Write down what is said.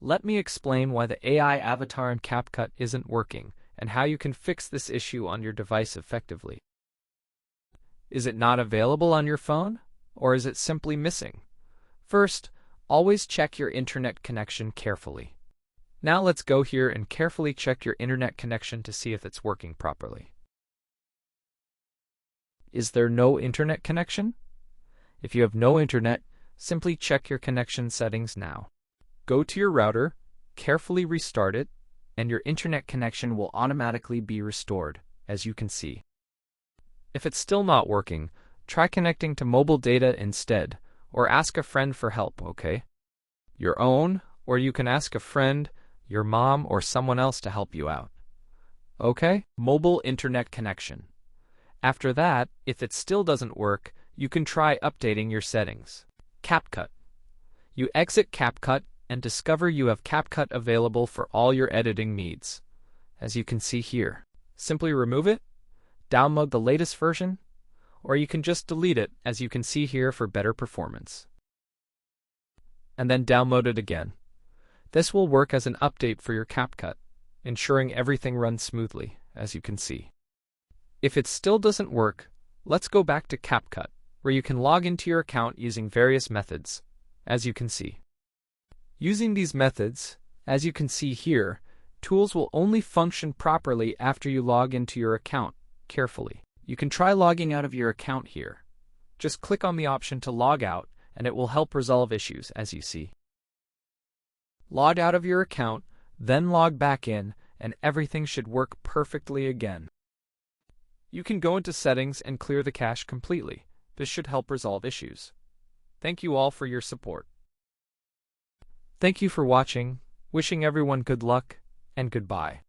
Let me explain why the AI avatar in CapCut isn't working and how you can fix this issue on your device effectively. Is it not available on your phone, or is it simply missing? First, always check your internet connection carefully. Now let's go here and carefully check your internet connection to see if it's working properly. Is there no internet connection? If you have no internet, simply check your connection settings now. Go to your router, carefully restart it, and your internet connection will automatically be restored, as you can see. If it's still not working, try connecting to mobile data instead, or ask a friend for help, okay? Your own, or you can ask a friend, your mom, or someone else to help you out. Okay? Mobile internet connection. After that, if it still doesn't work, you can try updating your settings. CapCut. You exit CapCut and discover you have CapCut available for all your editing needs. As you can see here, simply remove it, download the latest version, or you can just delete it, as you can see here, for better performance. And then download it again. This will work as an update for your CapCut, ensuring everything runs smoothly, as you can see. If it still doesn't work, let's go back to CapCut, where you can log into your account using various methods, as you can see. Using these methods, as you can see here, tools will only function properly after you log into your account carefully. You can try logging out of your account here. Just click on the option to log out, and it will help resolve issues, as you see. Log out of your account, then log back in, and everything should work perfectly again. You can go into settings and clear the cache completely. This should help resolve issues. Thank you all for your support. Thank you for watching, wishing everyone good luck, and goodbye.